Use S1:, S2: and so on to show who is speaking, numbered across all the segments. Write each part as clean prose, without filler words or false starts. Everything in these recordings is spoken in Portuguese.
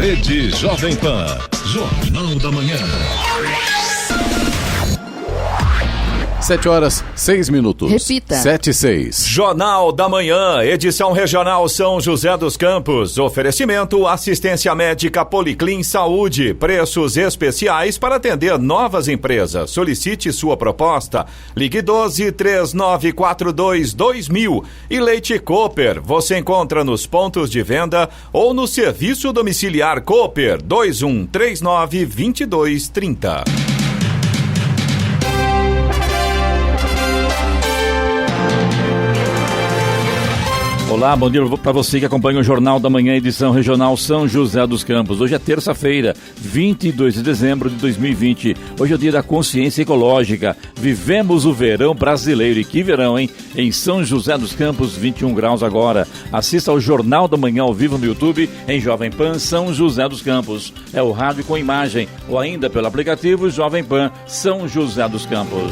S1: Rede Jovem Pan. Jornal da Manhã.
S2: 7h06.
S3: Repita.
S2: 7h06.
S4: Jornal da Manhã, edição regional São José dos Campos. Oferecimento assistência médica Policlin Saúde. Preços especiais para atender novas empresas. Solicite sua proposta. Ligue 12-3942-2000. E Leite Cooper. Você encontra nos pontos de venda ou no serviço domiciliar Cooper 2139-2230.
S5: Olá, bom dia para você que acompanha o Jornal da Manhã, edição regional São José dos Campos. Hoje é terça-feira, 22 de dezembro de 2020. Hoje é o dia da consciência ecológica. Vivemos o verão brasileiro. E que verão, hein? Em São José dos Campos, 21 graus agora. Assista ao Jornal da Manhã ao vivo no YouTube, em Jovem Pan São José dos Campos. É o rádio com imagem, ou ainda pelo aplicativo Jovem Pan São José dos Campos.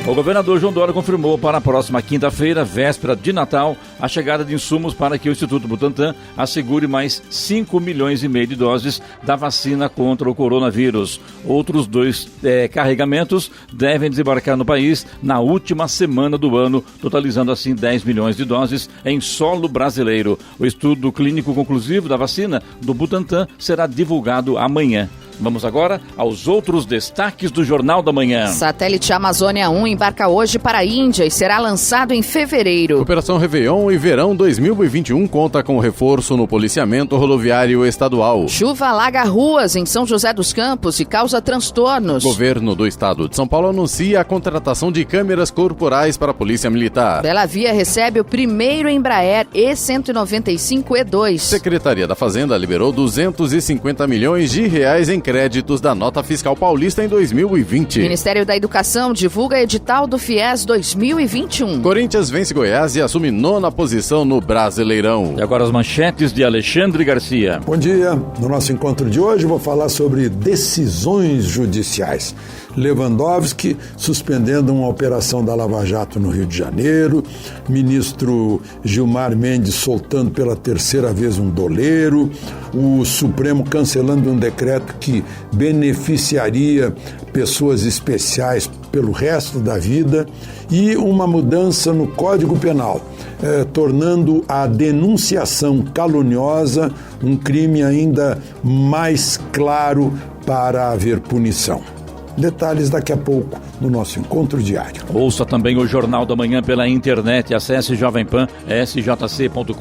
S5: O governador João Dória confirmou para a próxima quinta-feira, véspera de Natal, a chegada de insumos para que o Instituto Butantan assegure mais 5,5 milhões de doses da vacina contra o coronavírus. Outros 2 carregamentos devem desembarcar no país na última semana do ano, totalizando assim 10 milhões de doses em solo brasileiro. O estudo clínico conclusivo da vacina do Butantan será divulgado amanhã. Vamos agora aos outros destaques do Jornal da Manhã.
S3: Satélite Amazônia 1 embarca hoje para a Índia e será lançado em fevereiro.
S2: Operação Réveillon e Verão 2021 conta com reforço no policiamento rodoviário estadual.
S3: Chuva alaga ruas em São José dos Campos e causa transtornos.
S2: Governo do Estado de São Paulo anuncia a contratação de câmeras corporais para a Polícia Militar.
S3: Bela Via recebe o primeiro Embraer E195-E2.
S2: Secretaria da Fazenda liberou 250 milhões de reais em créditos da nota fiscal paulista em 2020.
S3: Ministério da Educação divulga edital do FIES 2021.
S2: Corinthians vence Goiás e assume 9ª posição no Brasileirão.
S5: E agora as manchetes de Alexandre Garcia.
S6: Bom dia. No nosso encontro de hoje vou falar sobre decisões judiciais. Lewandowski suspendendo uma operação da Lava Jato no Rio de Janeiro, ministro Gilmar Mendes soltando pela terceira vez um doleiro, o Supremo cancelando um decreto que beneficiaria pessoas especiais pelo resto da vida e uma mudança no Código Penal, tornando a denunciação caluniosa um crime ainda mais claro para haver punição. Detalhes daqui a pouco no nosso encontro diário.
S5: Ouça também o Jornal da Manhã pela internet. Acesse Jovem Pan, sjc.com.br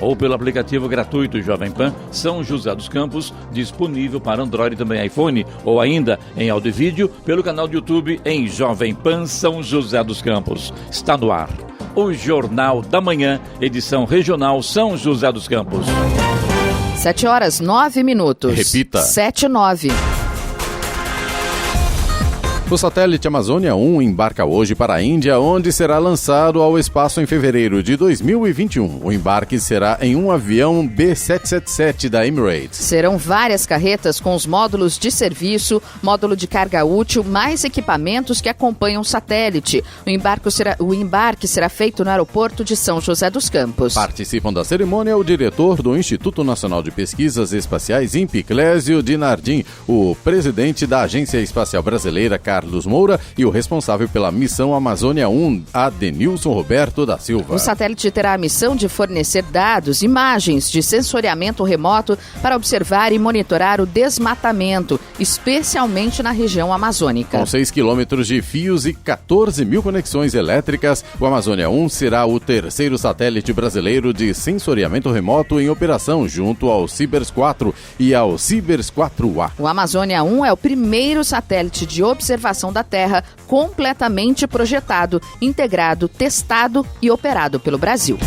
S5: ou pelo aplicativo gratuito Jovem Pan São José dos Campos, disponível para Android e também iPhone, ou ainda em áudio e vídeo pelo canal do YouTube em Jovem Pan São José dos Campos. Está no ar o Jornal da Manhã, edição regional São José dos Campos.
S3: 7h09.
S2: Repita.
S3: 7h09.
S2: O satélite Amazônia 1 embarca hoje para a Índia, onde será lançado ao espaço em fevereiro de 2021. O embarque será em um avião B777 da Emirates.
S3: Serão várias carretas com os módulos de serviço, módulo de carga útil, mais equipamentos que acompanham o satélite. O embarque será feito no aeroporto de São José dos Campos.
S2: Participam da cerimônia o diretor do Instituto Nacional de Pesquisas Espaciais, INPE, Clésio Dinardim, o presidente da Agência Espacial Brasileira, Carlos Moura, e o responsável pela missão Amazônia 1, Adenilson Roberto da Silva.
S3: O satélite terá a missão de fornecer dados, imagens de sensoriamento remoto para observar e monitorar o desmatamento, especialmente na região amazônica.
S2: Com 6 quilômetros de fios e 14 mil conexões elétricas, o Amazônia 1 será o terceiro satélite brasileiro de sensoriamento remoto em operação, junto ao Cibers 4 e ao Cibers 4A.
S3: O Amazônia 1 é o primeiro satélite de observação da Terra completamente projetado, integrado, testado e operado pelo Brasil.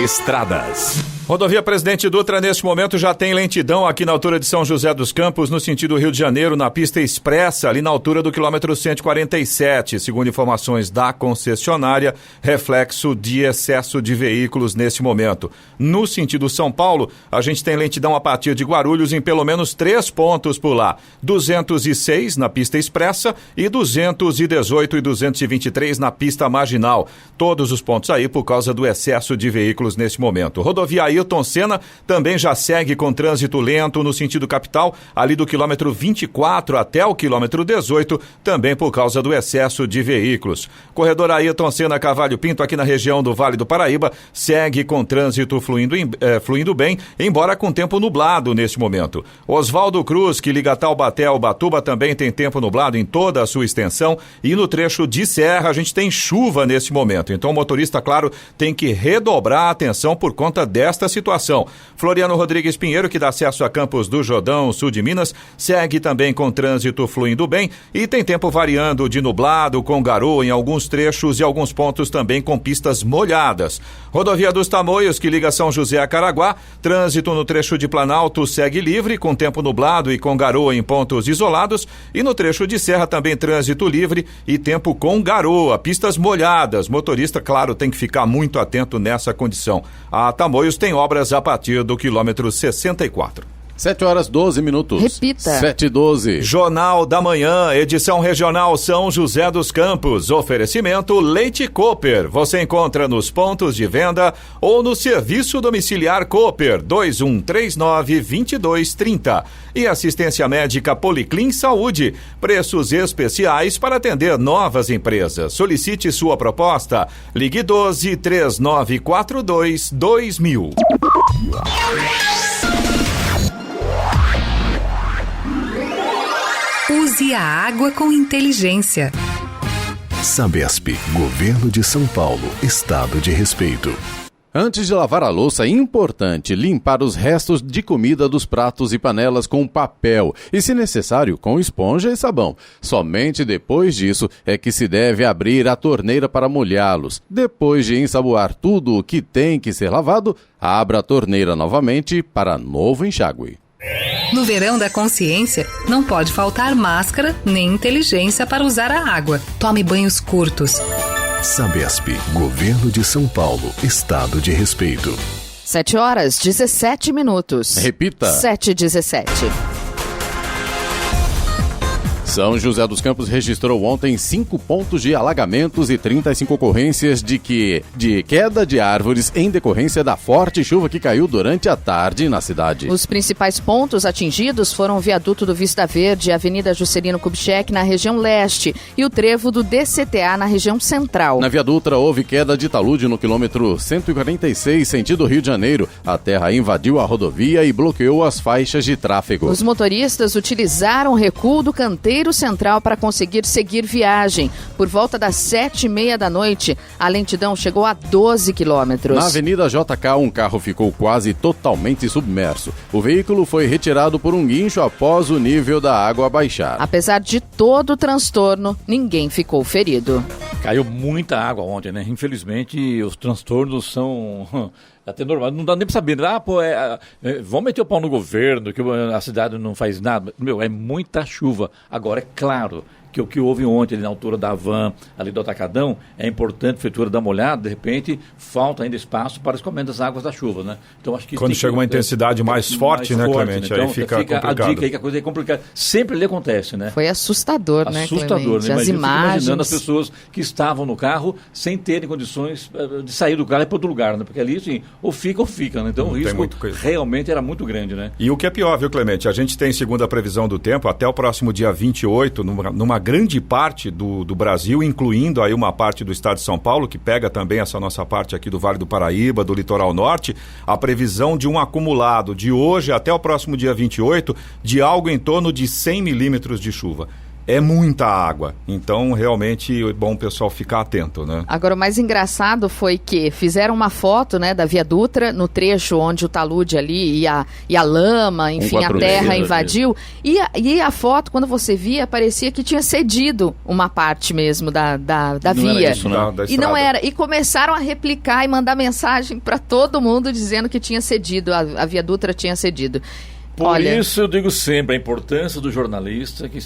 S4: Estradas. Rodovia Presidente Dutra, neste momento, já tem lentidão aqui na altura de São José dos Campos, no sentido Rio de Janeiro, na pista expressa, ali na altura do quilômetro 147, segundo informações da concessionária, reflexo de excesso de veículos neste momento. No sentido São Paulo, a gente tem lentidão a partir de Guarulhos em pelo menos 3 pontos por lá. 206 na pista expressa e 218 e 223 na pista marginal. Todos os pontos aí por causa do excesso de veículos neste momento. Rodovia Ayrton Senna também já segue com trânsito lento no sentido capital, ali do quilômetro 24 até o quilômetro 18, também por causa do excesso de veículos. Corredor Ayrton Senna Carvalho Pinto, aqui na região do Vale do Paraíba, segue com trânsito fluindo bem, embora com tempo nublado neste momento. Oswaldo Cruz, que liga Taubaté ao Ubatuba, também tem tempo nublado em toda a sua extensão, e no trecho de serra a gente tem chuva nesse momento. Então o motorista, claro, tem que redobrar a atenção por conta desta situação. Floriano Rodrigues Pinheiro, que dá acesso a Campos do Jordão, sul de Minas, segue também com trânsito fluindo bem e tem tempo variando de nublado com garoa em alguns trechos e alguns pontos também com pistas molhadas. Rodovia dos Tamoios, que liga São José a Caraguá, trânsito no trecho de Planalto segue livre, com tempo nublado e com garoa em pontos isolados, e no trecho de serra também trânsito livre e tempo com garoa, pistas molhadas. Motorista, claro, tem que ficar muito atento nessa condição. A Tamoios tem obras a partir do quilômetro 64.
S2: 7h12.
S3: Repita.
S2: 7h12.
S4: Jornal da Manhã, edição regional São José dos Campos. Oferecimento Leite Cooper. Você encontra nos pontos de venda ou no serviço domiciliar Cooper 2139-2230. E assistência médica Policlin Saúde. Preços especiais para atender novas empresas. Solicite sua proposta. Ligue 12-3942-2000.
S7: Use a água com inteligência.
S1: Sabesp, Governo de São Paulo, Estado de Respeito.
S2: Antes de lavar a louça, é importante limpar os restos de comida dos pratos e panelas com papel e, se necessário, com esponja e sabão. Somente depois disso é que se deve abrir a torneira para molhá-los. Depois de ensaboar tudo o que tem que ser lavado, abra a torneira novamente para novo enxágue.
S7: No verão da consciência, não pode faltar máscara nem inteligência para usar a água. Tome banhos curtos.
S1: Sabesp, Governo de São Paulo, Estado de Respeito.
S3: 7h17.
S2: Repita.
S3: 7h17.
S2: São José dos Campos registrou ontem 5 pontos de alagamentos e 35 ocorrências de queda de árvores em decorrência da forte chuva que caiu durante a tarde na cidade.
S3: Os principais pontos atingidos foram o viaduto do Vista Verde, a Avenida Juscelino Kubitschek na região leste e o trevo do DCTA na região central.
S2: Na Via Dutra houve queda de talude no quilômetro 146, sentido Rio de Janeiro. A terra invadiu a rodovia e bloqueou as faixas de tráfego.
S3: Os motoristas utilizaram o recuo do canteiro central para conseguir seguir viagem. Por volta das 7h30 da noite, a lentidão chegou a 12 quilômetros.
S2: Na Avenida JK, um carro ficou quase totalmente submerso. O veículo foi retirado por um guincho após o nível da água baixar.
S3: Apesar de todo o transtorno, ninguém ficou ferido.
S5: Caiu muita água ontem, né? Infelizmente, os transtornos são até normal. Não dá nem pra saber. Vamos meter o pau no governo, que a cidade não faz nada. É muita chuva. Agora, é claro que o que houve ontem ali na altura da Van, ali do Atacadão, é importante, a prefeitura dar uma olhada, de repente falta ainda espaço para escoamento das águas da chuva, né? Então acho que
S4: quando chega uma intensidade mais forte, né, Clemente?
S5: Então,
S4: aí fica complicado.
S5: A dica aí que a coisa é complicada. Sempre ali acontece, né?
S3: Foi assustador, né,
S5: assustador,
S3: Clemente?
S5: Né?
S3: As imagens.
S5: Imaginando as pessoas que estavam no carro sem terem condições de sair do carro e ir para outro lugar, né? Porque ali, assim, ou fica, né? Então o risco realmente era muito grande, né?
S4: E o que é pior, viu, Clemente? A gente tem, segundo a previsão do tempo, até o próximo dia 28, numa grande parte do Brasil, incluindo aí uma parte do estado de São Paulo, que pega também essa nossa parte aqui do Vale do Paraíba, do litoral norte, a previsão de um acumulado de hoje até o próximo dia 28 de algo em torno de 100 milímetros de chuva. É muita água, então realmente é bom o pessoal ficar atento, né?
S3: Agora, o mais engraçado foi que fizeram uma foto, né, da Via Dutra, no trecho onde o talude ali e a lama, enfim, a terra invadiu, e a foto, quando você via, parecia que tinha cedido uma parte mesmo da via.
S5: Era isso, né?
S3: E não era, e começaram a replicar e mandar mensagem para todo mundo dizendo que tinha cedido, a Via Dutra tinha cedido.
S5: Por isso eu digo sempre a importância do jornalista que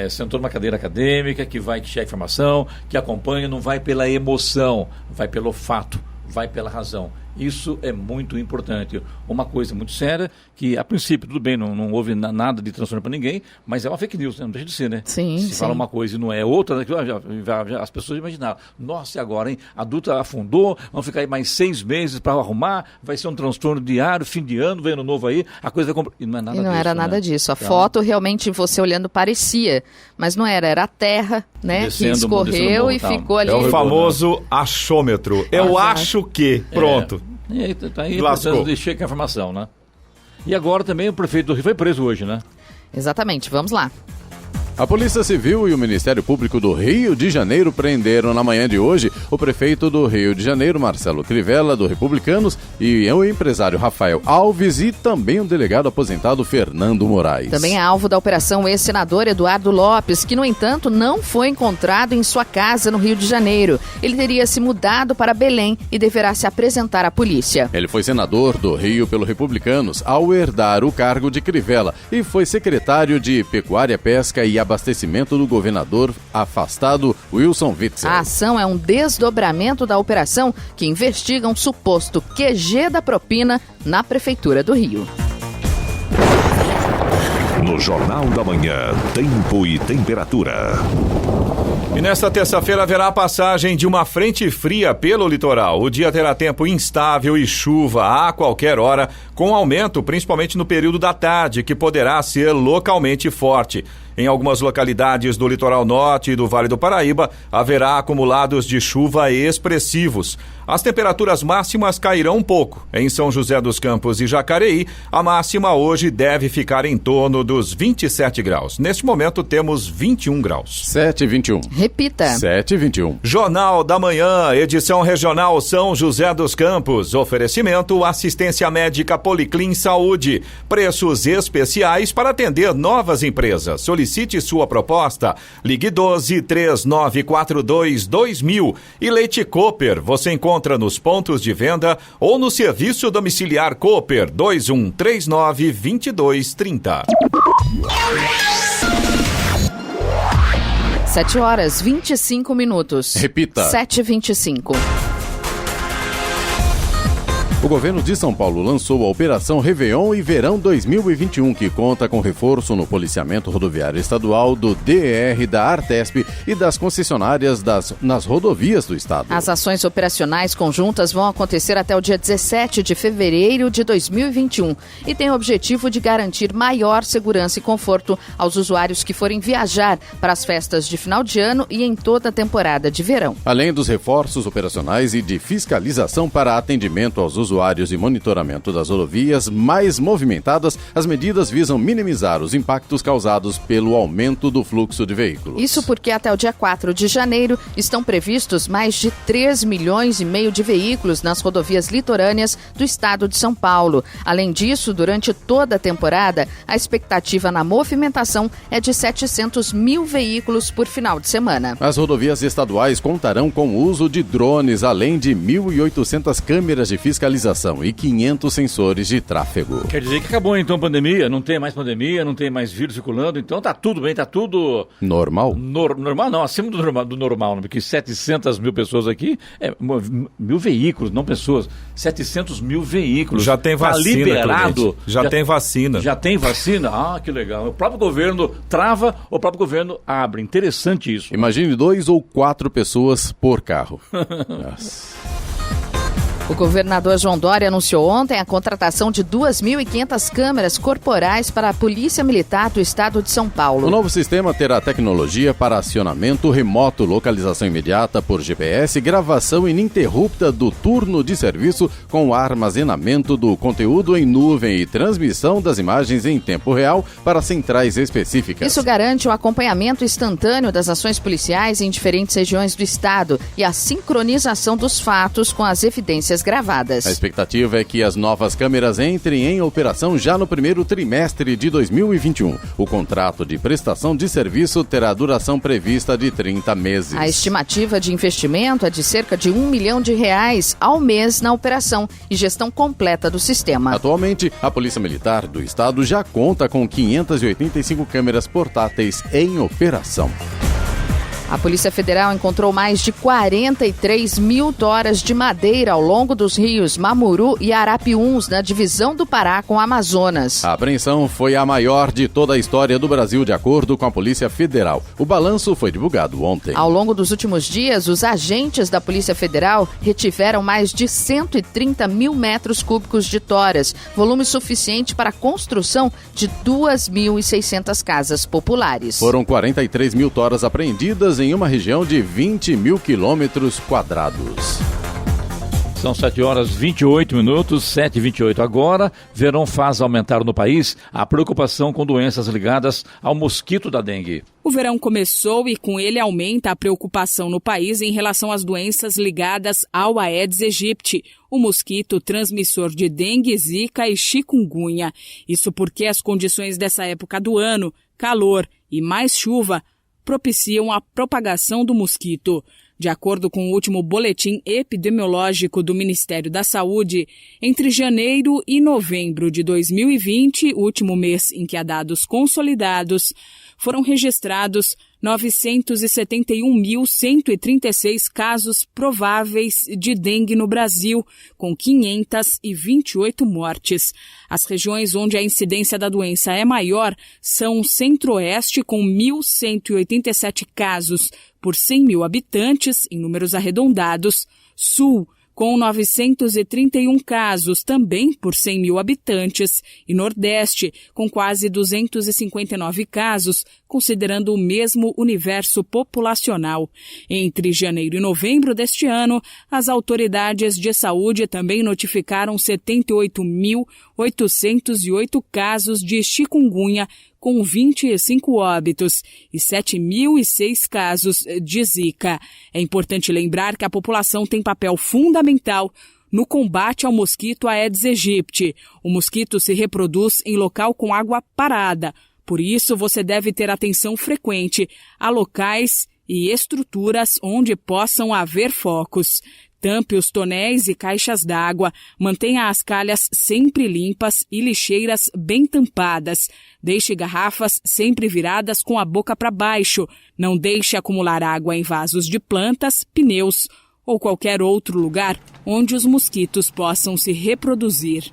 S5: sentou numa cadeira acadêmica, que checa informação, que acompanha, não vai pela emoção, vai pelo fato, vai pela razão. Isso é muito importante. Uma coisa muito séria, que a princípio, tudo bem, não houve nada de transtorno para ninguém, mas é uma fake news, né? Não deixa de ser, né?
S3: Sim,
S5: Se fala uma coisa e não é outra, né? As pessoas imaginaram, nossa, e agora, hein? A Dutra afundou, vamos ficar aí mais 6 meses para arrumar, vai ser um transtorno diário, fim de ano, vem ano novo aí, a coisa vai... E não é nada
S3: disso, era nada disso. A
S5: então,
S3: foto realmente, você olhando, parecia, mas não era. Era a terra, né? Que escorreu e ficou ali.
S4: É o famoso achômetro. Eu acho que. Pronto.
S5: E aí, tá aí precisando de checar a informação, né? E agora também o prefeito do Rio foi preso hoje, né?
S3: Exatamente, vamos lá.
S2: A Polícia Civil e o Ministério Público do Rio de Janeiro prenderam na manhã de hoje o prefeito do Rio de Janeiro, Marcelo Crivella, do Republicanos, e o empresário Rafael Alves e também o delegado aposentado Fernando Moraes.
S3: Também é alvo da operação o ex-senador Eduardo Lopes, que, no entanto, não foi encontrado em sua casa no Rio de Janeiro. Ele teria se mudado para Belém e deverá se apresentar à polícia.
S2: Ele foi senador do Rio pelo Republicanos ao herdar o cargo de Crivella e foi secretário de Pecuária, Pesca e Abastecimento do governador afastado Wilson Witzel.
S3: A ação é um desdobramento da operação que investiga um suposto QG da propina na Prefeitura do Rio.
S1: No Jornal da Manhã, tempo e temperatura.
S4: E nesta terça-feira haverá a passagem de uma frente fria pelo litoral. O dia terá tempo instável e chuva a qualquer hora, com aumento principalmente no período da tarde, que poderá ser localmente forte. Em algumas localidades do litoral norte e do Vale do Paraíba, haverá acumulados de chuva expressivos. As temperaturas máximas cairão um pouco. Em São José dos Campos e Jacareí, a máxima hoje deve ficar em torno dos 27 graus. Neste momento, temos 21 graus.
S2: 7h21.
S3: Repita.
S2: 7h21.
S4: Jornal da Manhã, edição regional São José dos Campos. Oferecimento assistência médica Policlin Saúde. Preços especiais para atender novas empresas. Solicite sua proposta. Ligue 12-3942-2000. E Leite Cooper, você encontra nos pontos de venda ou no serviço domiciliar Cooper 2139-2230.
S3: 7h25.
S2: Repita.
S3: 7h25.
S2: O governo de São Paulo lançou a Operação Réveillon e Verão 2021, que conta com reforço no policiamento rodoviário estadual, do DR, da Artesp e das concessionárias nas rodovias do estado.
S3: As ações operacionais conjuntas vão acontecer até o dia 17 de fevereiro de 2021 e têm o objetivo de garantir maior segurança e conforto aos usuários que forem viajar para as festas de final de ano e em toda a temporada de verão.
S2: Além dos reforços operacionais e de fiscalização para atendimento aos usuários e monitoramento das rodovias mais movimentadas, as medidas visam minimizar os impactos causados pelo aumento do fluxo de veículos.
S3: Isso porque até o dia 4 de janeiro estão previstos mais de 3,5 milhões de veículos nas rodovias litorâneas do estado de São Paulo. Além disso, durante toda a temporada, a expectativa na movimentação é de 700 mil veículos por final de semana.
S2: As rodovias estaduais contarão com o uso de drones, além de 1.800 câmeras de fiscalização e 500 sensores de tráfego.
S5: Quer dizer que acabou então a pandemia, não tem mais pandemia, não tem mais vírus circulando, então tá tudo bem, tá tudo...
S2: Normal?
S5: Normal não, acima do normal, porque 700 mil pessoas aqui, mil veículos, não pessoas, 700 mil veículos.
S4: Já tem vacina,
S5: tá liberado.
S4: Já tem vacina.
S5: Já tem vacina? Ah, que legal. O próprio governo trava, o próprio governo abre. Interessante isso.
S2: Imagine 2 ou 4 pessoas por carro. Nossa.
S3: O governador João Dória anunciou ontem a contratação de 2.500 câmeras corporais para a Polícia Militar do Estado de São Paulo.
S2: O novo sistema terá tecnologia para acionamento remoto, localização imediata por GPS, gravação ininterrupta do turno de serviço com armazenamento do conteúdo em nuvem e transmissão das imagens em tempo real para centrais específicas.
S3: Isso garante o acompanhamento instantâneo das ações policiais em diferentes regiões do Estado e a sincronização dos fatos com as evidências gravadas.
S2: A expectativa é que as novas câmeras entrem em operação já no primeiro trimestre de 2021. O contrato de prestação de serviço terá duração prevista de 30 meses.
S3: A estimativa de investimento é de cerca de R$1 milhão ao mês na operação e gestão completa do sistema.
S2: Atualmente, a Polícia Militar do Estado já conta com 585 câmeras portáteis em operação.
S3: A Polícia Federal encontrou mais de 43 mil toras de madeira ao longo dos rios Mamuru e Arapiuns, na divisão do Pará com o Amazonas.
S2: A apreensão foi a maior de toda a história do Brasil, de acordo com a Polícia Federal. O balanço foi divulgado ontem.
S3: Ao longo dos últimos dias, os agentes da Polícia Federal retiveram mais de 130 mil metros cúbicos de toras, volume suficiente para a construção de 2.600 casas populares.
S2: Foram 43 mil toras apreendidas em uma região de 20 mil quilômetros quadrados.
S5: São 7h28, 7h28 agora. Verão faz aumentar no país a preocupação com doenças ligadas ao mosquito da dengue.
S8: O verão começou e com ele aumenta a preocupação no país em relação às doenças ligadas ao Aedes aegypti, o mosquito transmissor de dengue, zika e chikungunya. Isso porque as condições dessa época do ano, calor e mais chuva, propiciam a propagação do mosquito. De acordo com o último boletim epidemiológico do Ministério da Saúde, entre janeiro e novembro de 2020, último mês em que há dados consolidados, foram registrados 971.136 casos prováveis de dengue no Brasil, com 528 mortes. As regiões onde a incidência da doença é maior são o Centro-Oeste, com 1.187 casos por 100 mil habitantes, em números arredondados, Sul, com 931 casos, também por 100 mil habitantes, e Nordeste, com quase 259 casos, considerando o mesmo universo populacional. Entre janeiro e novembro deste ano, as autoridades de saúde também notificaram 78.808 casos de chikungunya, com 25 óbitos e 7.006 casos de zika. É importante lembrar que a população tem papel fundamental no combate ao mosquito Aedes aegypti. O mosquito se reproduz em local com água parada. Por isso, você deve ter atenção frequente a locais e estruturas onde possam haver focos. Tampe os tonéis e caixas d'água, mantenha as calhas sempre limpas e lixeiras bem tampadas. Deixe garrafas sempre viradas com a boca para baixo. Não deixe acumular água em vasos de plantas, pneus ou qualquer outro lugar onde os mosquitos possam se reproduzir.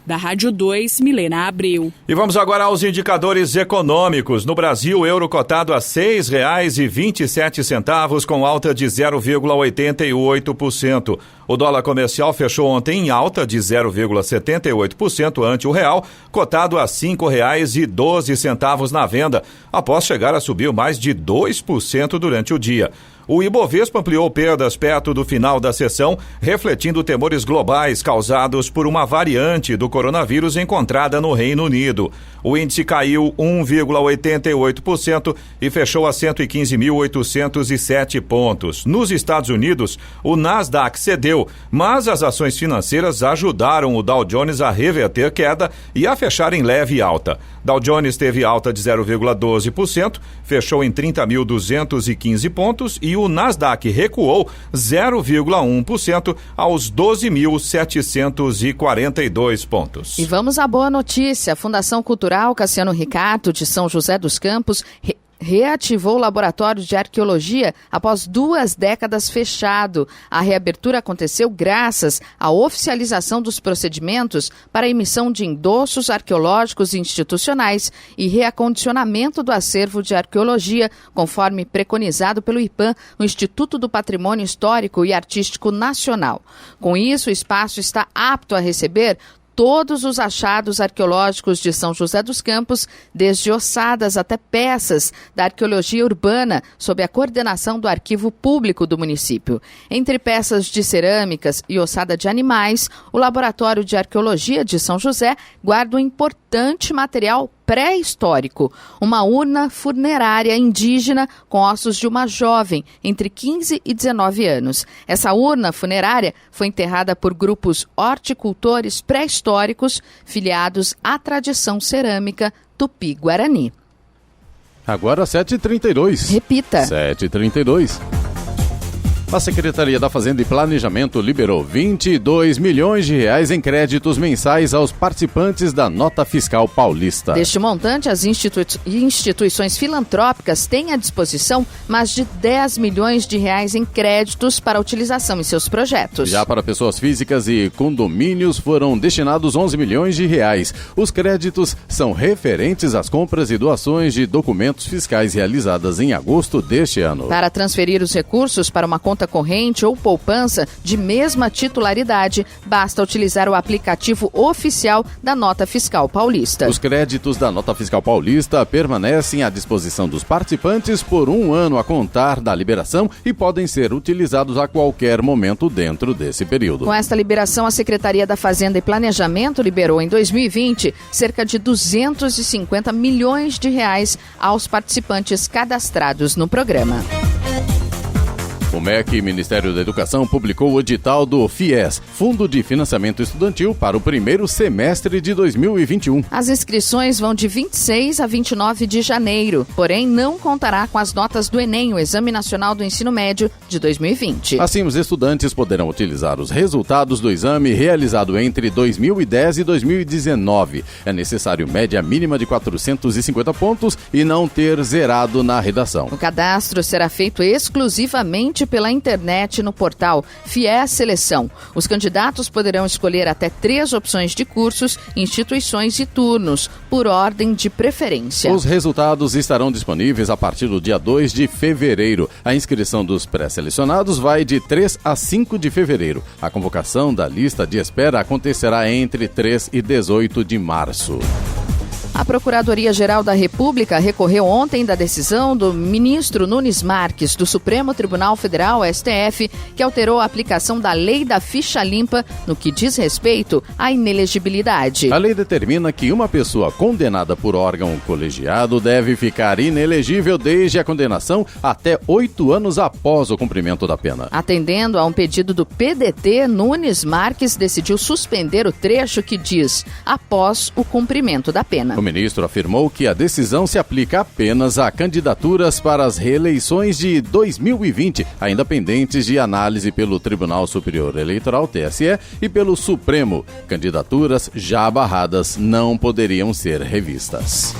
S8: Da Rádio 2, Milena Abreu.
S4: E vamos agora aos indicadores econômicos. No Brasil, o euro cotado a R$ 6,27, com alta de 0,88%. O dólar comercial fechou ontem em alta de 0,78% ante o real, cotado a R$ 5,12 na venda, após chegar a subir mais de 2% durante o dia. O Ibovespa ampliou perdas perto do final da sessão, refletindo temores globais causados por uma variante do coronavírus encontrada no Reino Unido. O índice caiu 1,88% e fechou a 115.807 pontos. Nos Estados Unidos, o Nasdaq cedeu, mas as ações financeiras ajudaram o Dow Jones a reverter queda e a fechar em leve alta. Dow Jones teve alta de 0,12%, fechou em 30.215 pontos e o Nasdaq recuou 0,1% aos 12.742 pontos.
S3: E vamos à boa notícia. A Fundação Cultural Cassiano Ricardo, de São José dos Campos, reativou o laboratório de arqueologia após 2 décadas fechado. A reabertura aconteceu graças à oficialização dos procedimentos para a emissão de endossos arqueológicos institucionais e reacondicionamento do acervo de arqueologia, conforme preconizado pelo IPAM, o Instituto do Patrimônio Histórico e Artístico Nacional. Com isso, o espaço está apto a receber todos os achados arqueológicos de São José dos Campos, desde ossadas até peças da arqueologia urbana, sob a coordenação do Arquivo Público do município. Entre peças de cerâmicas e ossada de animais, o Laboratório de Arqueologia de São José guarda um importante material pré-histórico, uma urna funerária indígena com ossos de uma jovem entre 15 e 19 anos. Essa urna funerária foi enterrada por grupos horticultores pré-históricos filiados à tradição cerâmica Tupi-Guarani.
S2: Agora 7h32.
S3: Repita.
S2: 7h32. A Secretaria da Fazenda e Planejamento liberou 22 milhões de reais em créditos mensais aos participantes da Nota Fiscal Paulista.
S3: Deste montante, as instituições filantrópicas têm à disposição mais de 10 milhões de reais em créditos para utilização em seus projetos.
S2: Já para pessoas físicas e condomínios foram destinados 11 milhões de reais. Os créditos são referentes às compras e doações de documentos fiscais realizadas em agosto deste ano.
S3: Para transferir os recursos para uma conta corrente ou poupança de mesma titularidade, basta utilizar o aplicativo oficial da Nota Fiscal Paulista.
S2: Os créditos da Nota Fiscal Paulista permanecem à disposição dos participantes por 1 ano a contar da liberação e podem ser utilizados a qualquer momento dentro desse período.
S3: Com esta liberação, a Secretaria da Fazenda e Planejamento liberou em 2020 cerca de 250 milhões de reais aos participantes cadastrados no programa.
S2: O MEC, Ministério da Educação, publicou o edital do FIES, Fundo de Financiamento Estudantil, para o primeiro semestre de 2021.
S3: As inscrições vão de 26 a 29 de janeiro, porém não contará com as notas do Enem, o Exame Nacional do Ensino Médio de 2020.
S2: Assim, os estudantes poderão utilizar os resultados do exame realizado entre 2010 e 2019. É necessário média mínima de 450 pontos e não ter zerado na redação.
S3: O cadastro será feito exclusivamente pela internet no portal FIES Seleção. Os candidatos poderão escolher até 3 opções de cursos, instituições e turnos, por ordem de preferência.
S2: Os resultados estarão disponíveis a partir do dia 2 de fevereiro. A inscrição dos pré-selecionados vai de 3 a 5 de fevereiro. A convocação da lista de espera acontecerá entre 3 e 18 de março.
S3: A Procuradoria-Geral da República recorreu ontem da decisão do ministro Nunes Marques, do Supremo Tribunal Federal, STF, que alterou a aplicação da lei da ficha limpa no que diz respeito à inelegibilidade.
S2: A lei determina que uma pessoa condenada por órgão colegiado deve ficar inelegível desde a condenação até 8 anos após o cumprimento da pena.
S3: Atendendo a um pedido do PDT, Nunes Marques decidiu suspender o trecho que diz após o cumprimento da pena.
S2: O ministro afirmou que a decisão se aplica apenas a candidaturas para as reeleições de 2020, ainda pendentes de análise pelo Tribunal Superior Eleitoral, TSE, e pelo Supremo. Candidaturas já barradas não poderiam ser revistas.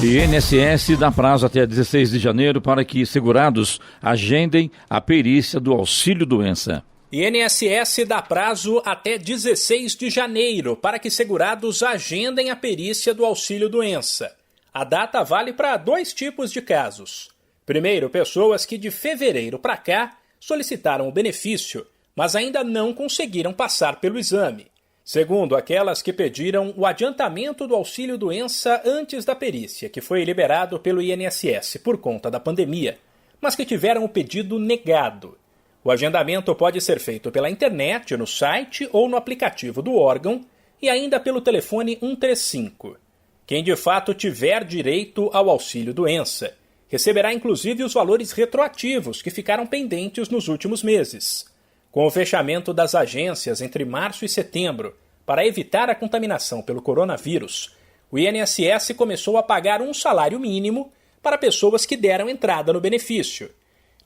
S5: INSS dá prazo até 16 de janeiro para que segurados agendem a perícia do auxílio-doença.
S9: INSS dá prazo até 16 de janeiro para que segurados agendem a perícia do auxílio-doença. A data vale para 2 tipos de casos. Primeiro, pessoas que de fevereiro para cá solicitaram o benefício, mas ainda não conseguiram passar pelo exame. Segundo, aquelas que pediram o adiantamento do auxílio-doença antes da perícia, que foi liberado pelo INSS por conta da pandemia, mas que tiveram o pedido negado. O agendamento pode ser feito pela internet, no site ou no aplicativo do órgão e ainda pelo telefone 135. Quem de fato tiver direito ao auxílio-doença receberá inclusive os valores retroativos que ficaram pendentes nos últimos meses. Com o fechamento das agências entre março e setembro para evitar a contaminação pelo coronavírus, o INSS começou a pagar um salário mínimo para pessoas que deram entrada no benefício.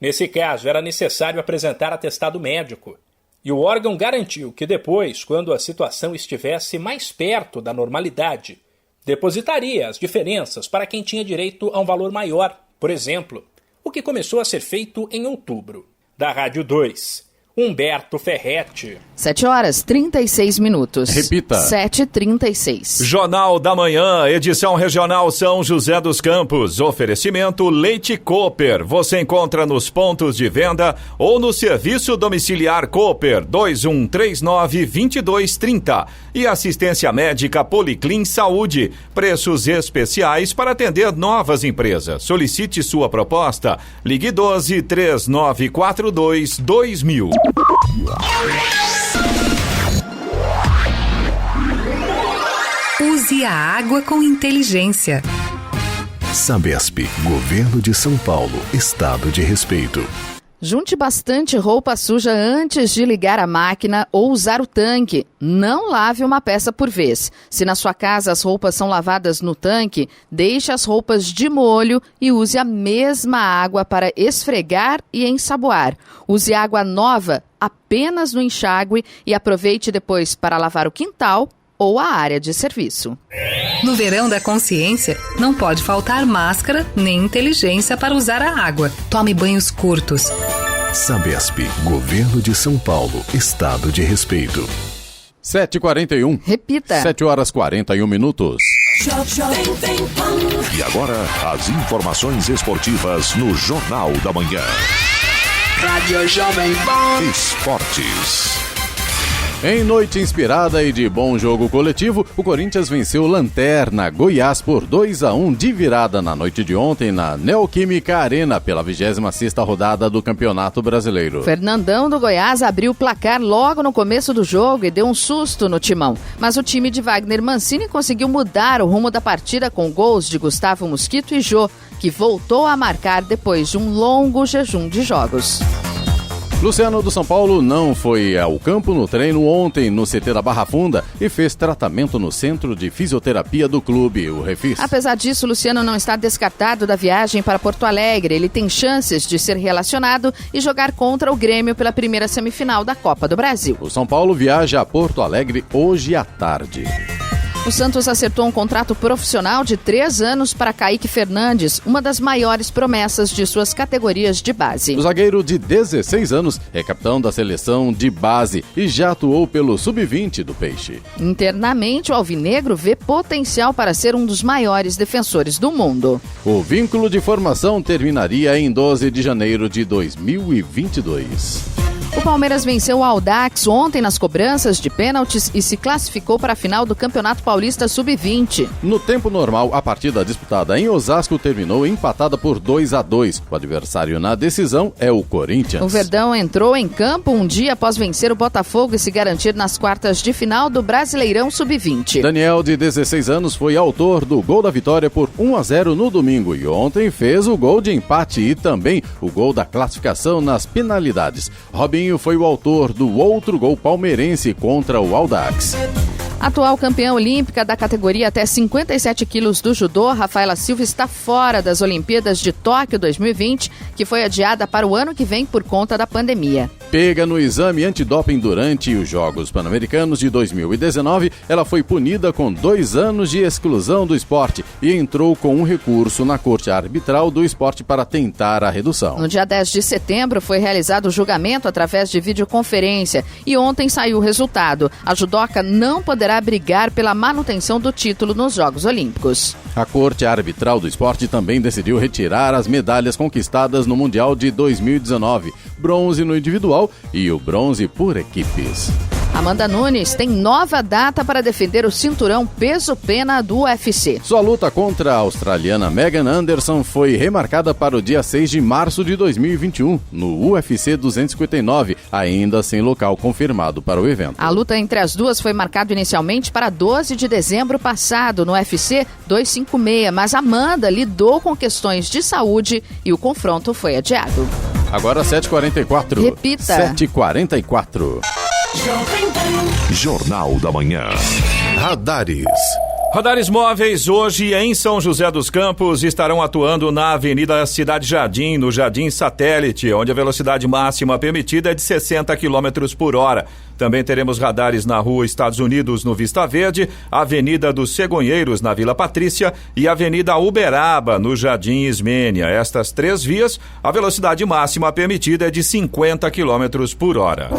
S9: Nesse caso, era necessário apresentar atestado médico. E o órgão garantiu que depois, quando a situação estivesse mais perto da normalidade, depositaria as diferenças para quem tinha direito a um valor maior, por exemplo, o que começou a ser feito em outubro. Da Rádio 2, Humberto Ferretti.
S3: 7h36.
S2: Repita.
S3: 7h36.
S4: Jornal da Manhã, edição regional São José dos Campos. Oferecimento Leite Cooper. Você encontra nos pontos de venda ou no serviço domiciliar Cooper 2139-2230. E assistência médica Policlin Saúde. Preços especiais para atender novas empresas. Solicite sua proposta. Ligue 12-3942-2000.
S7: Use a água com inteligência.
S1: Sabesp, Governo de São Paulo, Estado de Respeito.
S3: Junte bastante roupa suja antes de ligar a máquina ou usar o tanque. Não lave uma peça por vez. Se na sua casa as roupas são lavadas no tanque, deixe as roupas de molho e use a mesma água para esfregar e ensaboar. Use água nova apenas no enxágue e aproveite depois para lavar o quintal ou a área de serviço.
S7: No verão da consciência, não pode faltar máscara nem inteligência para usar a água. Tome banhos curtos.
S1: Sabesp, Governo de São Paulo, Estado de Respeito.
S2: 7h41.
S3: Repita.
S2: 7h41.
S1: E agora, as informações esportivas no Jornal da Manhã.
S10: Rádio Jovem Pan.
S1: Esportes.
S2: Em noite inspirada e de bom jogo coletivo, o Corinthians venceu Lanterna Goiás por 2-1 de virada na noite de ontem na Neoquímica Arena pela 26ª rodada do Campeonato Brasileiro.
S3: Fernandão do Goiás abriu o placar logo no começo do jogo e deu um susto no timão. Mas o time de Wagner Mancini conseguiu mudar o rumo da partida com gols de Gustavo Mosquito e Jô, que voltou a marcar depois de um longo jejum de jogos.
S2: Luciano do São Paulo não foi ao campo no treino ontem no CT da Barra Funda e fez tratamento no Centro de Fisioterapia do clube, o Refis.
S3: Apesar disso, Luciano não está descartado da viagem para Porto Alegre. Ele tem chances de ser relacionado e jogar contra o Grêmio pela primeira semifinal da Copa do Brasil.
S2: O São Paulo viaja a Porto Alegre hoje à tarde.
S3: O Santos acertou um contrato profissional de 3 anos para Kaique Fernandes, uma das maiores promessas de suas categorias de base.
S2: O zagueiro de 16 anos é capitão da seleção de base e já atuou pelo Sub-20 do Peixe.
S3: Internamente, o alvinegro vê potencial para ser um dos maiores defensores do mundo.
S2: O vínculo de formação terminaria em 12 de janeiro de 2022.
S3: O Palmeiras venceu o Audax ontem nas cobranças de pênaltis e se classificou para a final do Campeonato Paulista Sub-20.
S2: No tempo normal, a partida disputada em Osasco terminou empatada por 2-2. O adversário na decisão é o Corinthians.
S3: O Verdão entrou em campo um dia após vencer o Botafogo e se garantir nas quartas de final do Brasileirão Sub-20.
S2: Daniel, de 16 anos, foi autor do gol da vitória por 1-0 no domingo e ontem fez o gol de empate e também o gol da classificação nas penalidades. Robinho foi o autor do outro gol palmeirense contra o Audax.
S3: Atual campeã olímpica da categoria até 57 quilos do judô, Rafaela Silva está fora das Olimpíadas de Tóquio 2020, que foi adiada para o ano que vem por conta da pandemia.
S2: Pega no exame antidoping durante os Jogos Pan-Americanos de 2019, ela foi punida com 2 anos de exclusão do esporte e entrou com um recurso na Corte Arbitral do Esporte para tentar a redução.
S3: No dia 10 de setembro foi realizado o julgamento através de videoconferência e ontem saiu o resultado. A judoca não poderá brigar pela manutenção do título nos Jogos Olímpicos.
S2: A Corte Arbitral do Esporte também decidiu retirar as medalhas conquistadas no Mundial de 2019, bronze no individual e o bronze por equipes.
S3: Amanda Nunes tem nova data para defender o cinturão peso-pena do UFC.
S2: Sua luta contra a australiana Megan Anderson foi remarcada para o dia 6 de março de 2021, no UFC 259, ainda sem local confirmado para o evento.
S3: A luta entre as duas foi marcada inicialmente para 12 de dezembro passado, no UFC 256, mas Amanda lidou com questões de saúde e o confronto foi adiado.
S2: Agora 7h44.
S3: Repita.
S2: 7h44.
S1: Jornal da Manhã. Radares.
S4: Radares móveis hoje em São José dos Campos estarão atuando na Avenida Cidade Jardim, no Jardim Satélite, onde a velocidade máxima permitida é de 60 km por hora. Também teremos radares na Rua Estados Unidos, no Vista Verde, Avenida dos Cegonheiros, na Vila Patrícia e Avenida Uberaba, no Jardim Ismênia. Estas 3 vias, a velocidade máxima permitida é de 50 km por hora.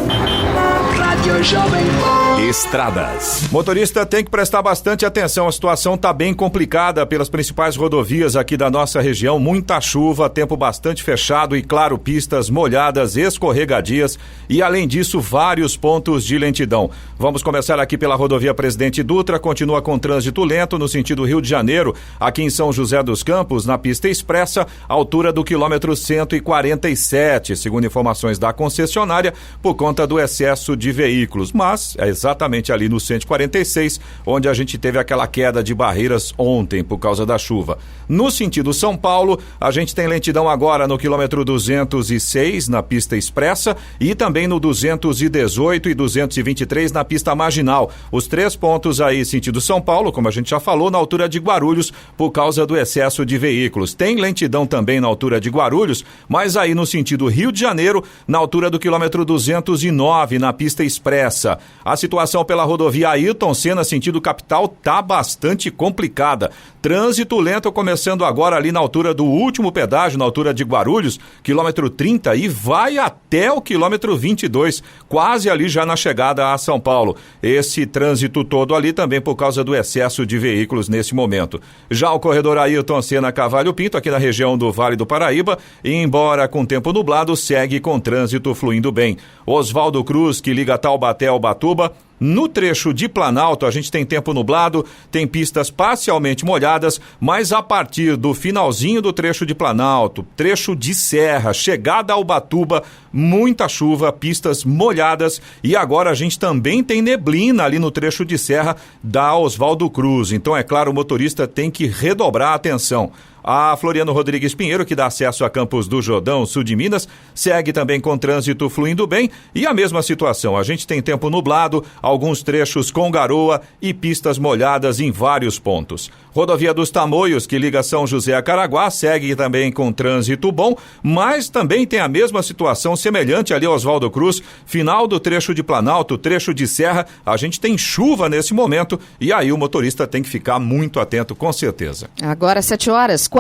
S10: Rádio Jovem Pan.
S4: Estradas. Motorista tem que prestar bastante atenção, a situação está bem complicada pelas principais rodovias aqui da nossa região, muita chuva, tempo bastante fechado e claro, pistas molhadas, escorregadias e além disso vários pontos de lentidão. Vamos começar aqui pela rodovia Presidente Dutra, continua com trânsito lento no sentido Rio de Janeiro, aqui em São José dos Campos, na pista expressa, altura do quilômetro 147, segundo informações da concessionária, por conta do excesso de veículos, mas é exatamente exatamente ali no 146, onde a gente teve aquela queda de barreiras ontem por causa da chuva. No sentido São Paulo, a gente tem lentidão agora no quilômetro 206 na pista expressa e também no 218 e 223 na pista marginal. Os 3 pontos aí sentido São Paulo, como a gente já falou, na altura de Guarulhos por causa do excesso de veículos. Tem lentidão também na altura de Guarulhos, mas aí no sentido Rio de Janeiro, na altura do quilômetro 209 na pista expressa. A situação pela rodovia Ayrton Senna sentido capital tá bastante complicada. Trânsito lento começando agora ali na altura do último pedágio, na altura de Guarulhos, quilômetro 30 e vai até o quilômetro 22, quase ali já na chegada a São Paulo. Esse trânsito todo ali também por causa do excesso de veículos nesse momento. Já o corredor Ayrton Senna Cavalho Pinto, aqui na região do Vale do Paraíba, embora com tempo nublado, segue com trânsito fluindo bem. Oswaldo Cruz, que liga Taubaté ao Ubatuba. No trecho de Planalto, a gente tem tempo nublado, tem pistas parcialmente molhadas, mas a partir do finalzinho do trecho de Planalto, trecho de Serra, chegada ao Ubatuba, muita chuva, pistas molhadas e agora a gente também tem neblina ali no trecho de Serra da Oswaldo Cruz. Então, é claro, o motorista tem que redobrar a atenção. A Floriano Rodrigues Pinheiro, que dá acesso a Campos do Jordão, sul de Minas, segue também com trânsito fluindo bem e a mesma situação. A gente tem tempo nublado, alguns trechos com garoa e pistas molhadas em vários pontos. Rodovia dos Tamoios, que liga São José a Caraguá, segue também com trânsito bom, mas também tem a mesma situação semelhante ali ao Oswaldo Cruz, final do trecho de Planalto, trecho de Serra, a gente tem chuva nesse momento e aí o motorista tem que ficar muito atento, com certeza.
S3: Agora 7h47.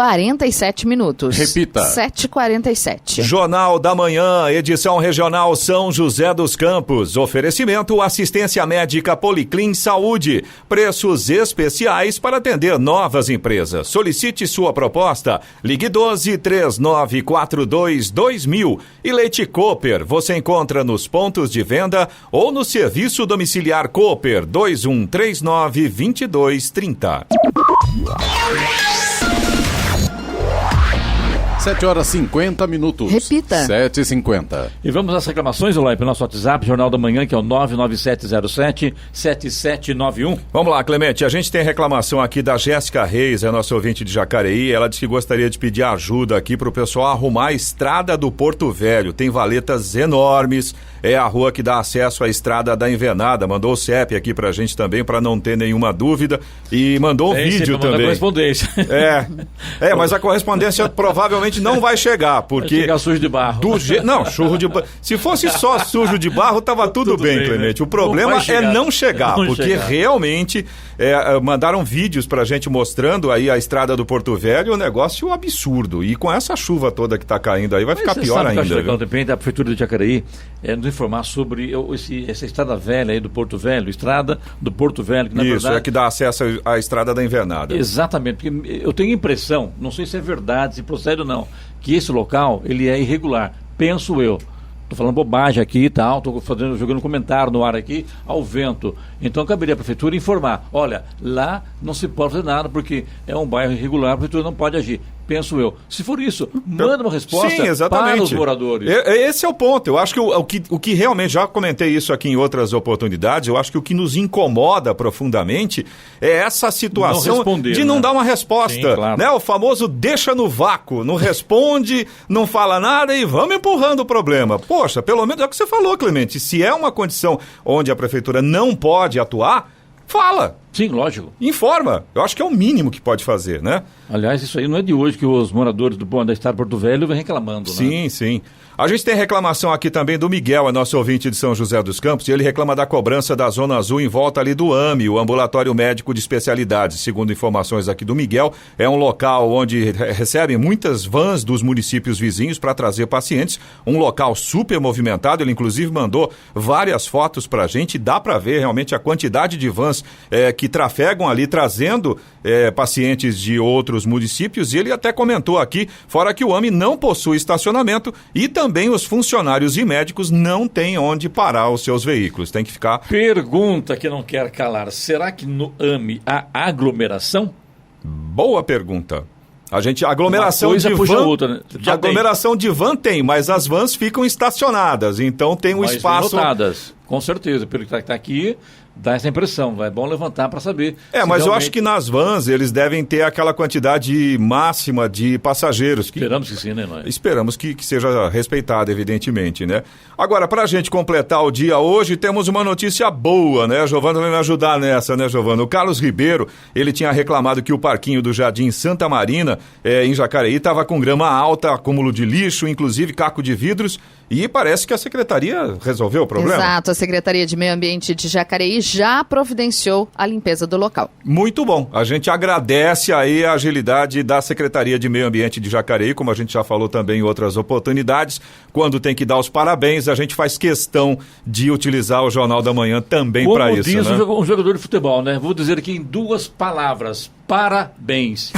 S2: Repita.
S3: 7h47.
S4: Jornal da Manhã, edição regional São José dos Campos. Oferecimento assistência médica Policlin Saúde. Preços especiais para atender novas empresas. Solicite sua proposta. Ligue 12-3942-2000. E Leite Cooper, você encontra nos pontos de venda ou no serviço domiciliar Cooper 2139-2230.
S2: 7h50.
S3: Repita.
S2: 7h50.
S5: E vamos às reclamações, Olá, pelo nosso WhatsApp, Jornal da Manhã, que é o 99707-7791.
S4: Vamos lá, Clemente, a gente tem reclamação aqui da Jéssica Reis, é nossa ouvinte de Jacareí. Ela disse que gostaria de pedir ajuda aqui para o pessoal arrumar a estrada do Porto Velho. Tem valetas enormes, é a rua que dá acesso à estrada da Invernada. Mandou o CEP aqui pra gente também, para não ter nenhuma dúvida, e mandou um vídeo também.
S5: Correspondência.
S4: Mas a correspondência provavelmente não vai chegar, porque...
S5: Vai chegar sujo de barro.
S4: Não, sujo de barro. Se fosse só sujo de barro, tava tudo bem, Clemente. Né? O problema é não chegar, porque realmente mandaram vídeos pra gente mostrando aí a estrada do Porto Velho, um negócio absurdo. E com essa chuva toda que tá caindo aí, vai ficar pior ainda.
S5: Acho legal também da Prefeitura de Jacareí nos informar sobre essa estrada velha aí do Porto Velho, estrada do Porto Velho, que na verdade...
S4: é que dá acesso à estrada da Invernada.
S5: Exatamente, porque eu tenho a impressão, não sei se é verdade, se procede ou não, que esse local, ele é irregular, penso eu. Estou falando bobagem aqui e tal, estou jogando comentário no ar aqui, ao vento. Então caberia a Prefeitura informar, olha, lá não se pode fazer nada porque é um bairro irregular, a Prefeitura não pode agir. Penso eu. Se for isso, manda uma resposta para os moradores.
S4: Esse é o ponto. Eu acho que o que realmente, já comentei isso aqui em outras oportunidades, eu acho que o que nos incomoda profundamente é essa situação de não dar uma resposta. Sim, claro. Né? O famoso deixa no vácuo, não responde, não fala nada e vamos empurrando o problema. Poxa, pelo menos é o que você falou, Clemente. Se é uma condição onde a Prefeitura não pode atuar, fala.
S5: Sim, lógico.
S4: Informa. Eu acho que é o mínimo que pode fazer, né?
S5: Aliás, isso aí não é de hoje que os moradores da estrada Porto Velho vêm reclamando, né?
S4: Sim, sim. A gente tem reclamação aqui também do Miguel, é nosso ouvinte de São José dos Campos, e ele reclama da cobrança da Zona Azul em volta ali do AME, o Ambulatório Médico de Especialidades. Segundo informações aqui do Miguel, é um local onde recebem muitas vans dos municípios vizinhos para trazer pacientes, um local super movimentado. Ele inclusive mandou várias fotos pra gente, dá para ver realmente a quantidade de vans que trafegam ali, trazendo pacientes de outros municípios, e ele até comentou aqui, fora que o AME não possui estacionamento e também os funcionários e médicos não têm onde parar os seus veículos, tem que ficar...
S5: Pergunta que não quer calar, será que no AME há aglomeração?
S4: Boa pergunta. Aglomeração de van, outra, né? Aglomeração de van tem, mas as vans ficam estacionadas, então tem um espaço...
S5: Lotadas, com certeza, pelo que está aqui, Dá essa impressão, é bom levantar para saber.
S4: Mas eu acho que nas vans eles devem ter aquela quantidade máxima de passageiros.
S5: Esperamos que sim, né, Noé?
S4: Esperamos que seja respeitado, evidentemente, né? Agora, para a gente completar o dia hoje, temos uma notícia boa, né? A Giovana vai me ajudar nessa, né, Giovana? O Carlos Ribeiro, ele tinha reclamado que o parquinho do Jardim Santa Marina, em Jacareí, estava com grama alta, acúmulo de lixo, inclusive caco de vidros, e parece que a secretaria resolveu o problema.
S3: Exato, a Secretaria de Meio Ambiente de Jacareí já providenciou a limpeza do local.
S4: Muito bom. A gente agradece aí a agilidade da Secretaria de Meio Ambiente de Jacareí, como a gente já falou também em outras oportunidades. Quando tem que dar os parabéns, a gente faz questão de utilizar o Jornal da Manhã também para isso,
S5: diz,
S4: né?
S5: Um jogador de futebol, né? Vou dizer aqui em 2 palavras: parabéns.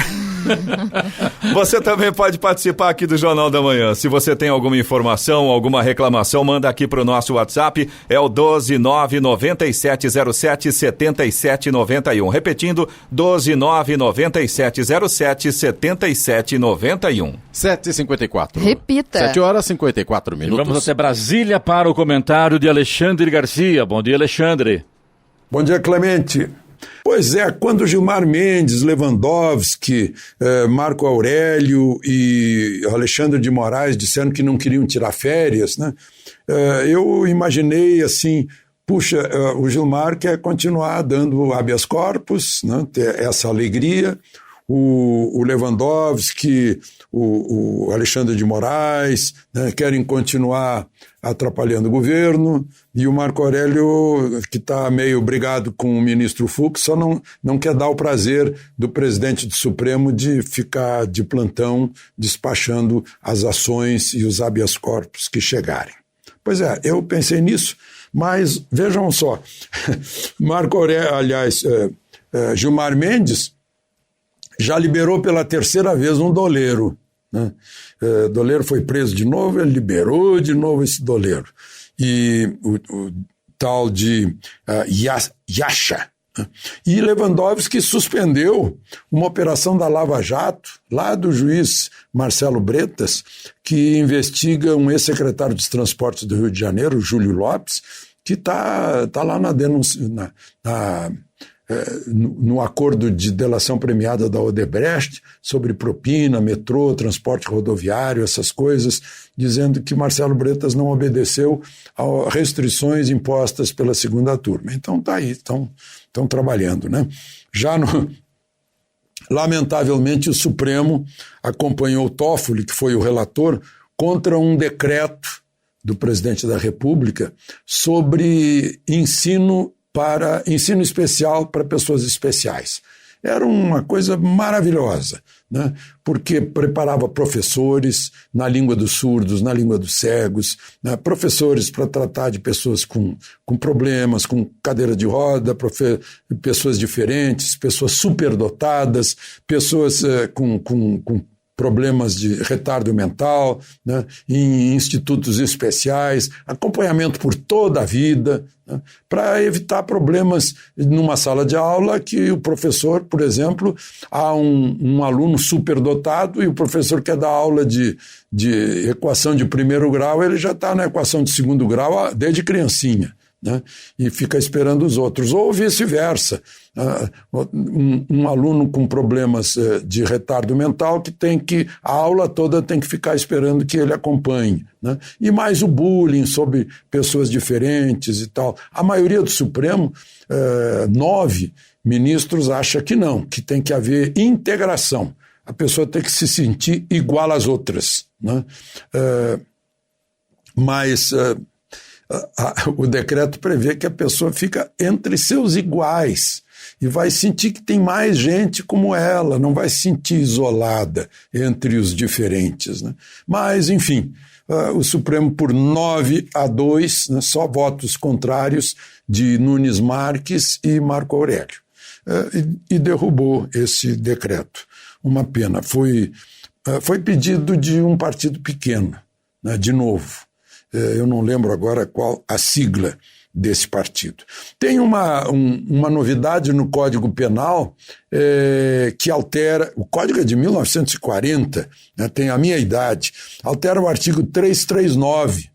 S4: Você também pode participar aqui do Jornal da Manhã. Se você tem alguma informação, alguma reclamação, manda aqui para o nosso WhatsApp, é o 12997077791. Repetindo, 12997077791.
S2: 7h54.
S3: Repita.
S2: 7h54.
S5: Vamos até Brasília para o comentário de Alexandre Garcia. Bom dia, Alexandre.
S6: Bom dia, Clemente. Pois é, quando Gilmar Mendes, Lewandowski, Marco Aurélio e Alexandre de Moraes disseram que não queriam tirar férias, né? Eu imaginei assim, puxa, o Gilmar quer continuar dando habeas corpus, né? Ter essa alegria. O Lewandowski, o Alexandre de Moraes, né, querem continuar atrapalhando o governo, e o Marco Aurélio, que está meio brigado com o ministro Fux, só não quer dar o prazer do presidente do Supremo de ficar de plantão despachando as ações e os habeas corpus que chegarem. Pois é, eu pensei nisso, mas vejam só, Marco Aurélio, aliás, Gilmar Mendes já liberou pela 3ª vez um doleiro, né? Doleiro foi preso de novo, ele liberou de novo esse doleiro. E o tal de Yasha. Né? E Lewandowski suspendeu uma operação da Lava Jato, lá do juiz Marcelo Bretas, que investiga um ex-secretário dos Transportes do Rio de Janeiro, Júlio Lopes, que tá lá na denúncia, no acordo de delação premiada da Odebrecht sobre propina, metrô, transporte rodoviário, essas coisas, dizendo que Marcelo Bretas não obedeceu a restrições impostas pela 2ª turma. Então tá aí, estão trabalhando, né? Lamentavelmente o Supremo acompanhou o Toffoli, que foi o relator, contra um decreto do presidente da República sobre ensino especial para pessoas especiais. Era uma coisa maravilhosa, né? Porque preparava professores na língua dos surdos, na língua dos cegos, né? Professores para tratar de pessoas com problemas, com cadeira de roda, pessoas diferentes, pessoas superdotadas, pessoas com problemas de retardo mental, né, em institutos especiais, acompanhamento por toda a vida, né, para evitar problemas numa sala de aula que o professor, por exemplo, há um aluno superdotado e o professor quer dar aula de equação de 1º grau, ele já está na equação de 2º grau desde criancinha. Né? E fica esperando os outros, ou vice-versa. Um aluno com problemas de retardo mental a aula toda tem que ficar esperando que ele acompanhe. Né? E mais o bullying sobre pessoas diferentes e tal. A maioria do Supremo, 9 ministros, acha que não, que tem que haver integração. A pessoa tem que se sentir igual às outras. Né? O decreto prevê que a pessoa fica entre seus iguais e vai sentir que tem mais gente como ela, não vai se sentir isolada entre os diferentes. Né? Mas, enfim, o Supremo por 9-2, né, só votos contrários de Nunes Marques e Marco Aurélio, e derrubou esse decreto. Uma pena. Foi pedido de um partido pequeno, né, de novo. Eu não lembro agora qual a sigla desse partido. Tem uma novidade no Código Penal que altera, o Código é de 1940, né, tem a minha idade, altera o artigo 339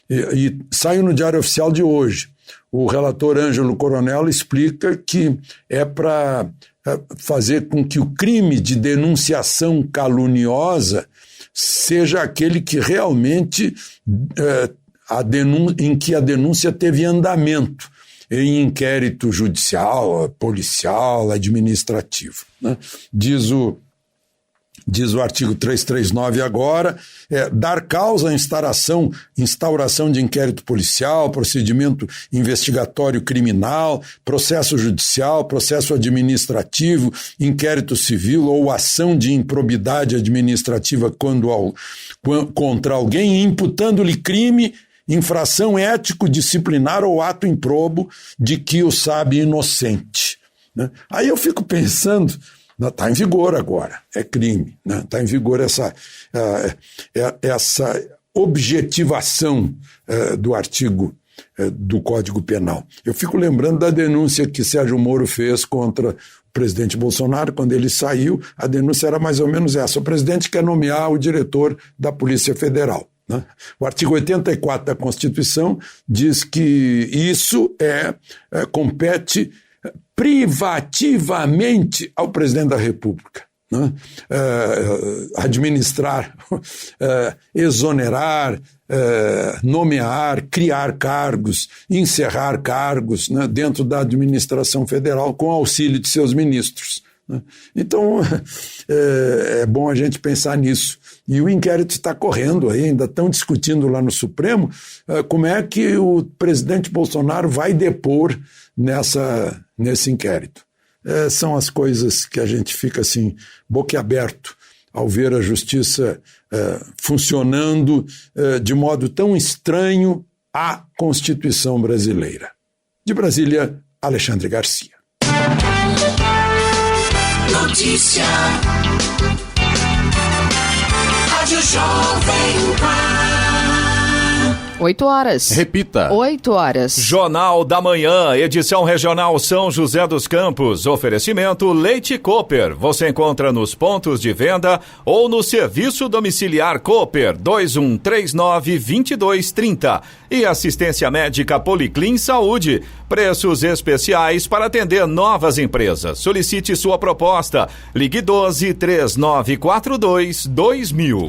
S6: e saiu no Diário Oficial de hoje. O relator Ângelo Coronel explica que é para fazer com que o crime de denunciação caluniosa seja aquele que realmente em que a denúncia teve andamento em inquérito judicial, policial, administrativo, né? Diz o artigo 339 agora, dar causa à instauração de inquérito policial, procedimento investigatório criminal, processo judicial, processo administrativo, inquérito civil ou ação de improbidade administrativa contra alguém, imputando-lhe crime, infração ético-disciplinar ou ato improbo de que o sabe inocente, né? Aí eu fico pensando, está em vigor agora, é crime, né? Está em vigor essa objetivação do artigo do Código Penal. Eu fico lembrando da denúncia que Sérgio Moro fez contra o presidente Bolsonaro quando ele saiu. A denúncia era mais ou menos essa: o presidente quer nomear o diretor da Polícia Federal, né? O artigo 84 da Constituição diz que isso compete privativamente ao presidente da República, né? Administrar, exonerar, nomear, criar cargos, encerrar cargos, né, dentro da administração federal com auxílio de seus ministros, né? Então, é bom a gente pensar nisso. E o inquérito está correndo aí, ainda estão discutindo lá no Supremo como é que o presidente Bolsonaro vai depor nesse inquérito. São as coisas que a gente fica assim, boquiaberto, ao ver a justiça funcionando de modo tão estranho à Constituição brasileira. De Brasília, Alexandre Garcia.
S10: Notícia. Rádio Jovem Pan.
S3: 8 horas.
S2: Repita.
S3: 8 horas.
S4: Jornal da Manhã, edição regional São José dos Campos. Oferecimento Leite Cooper. Você encontra nos pontos de venda ou no serviço domiciliar Cooper 2139-2230. E assistência médica Policlin Saúde. Preços especiais para atender novas empresas. Solicite sua proposta. Ligue 12-3942-2000.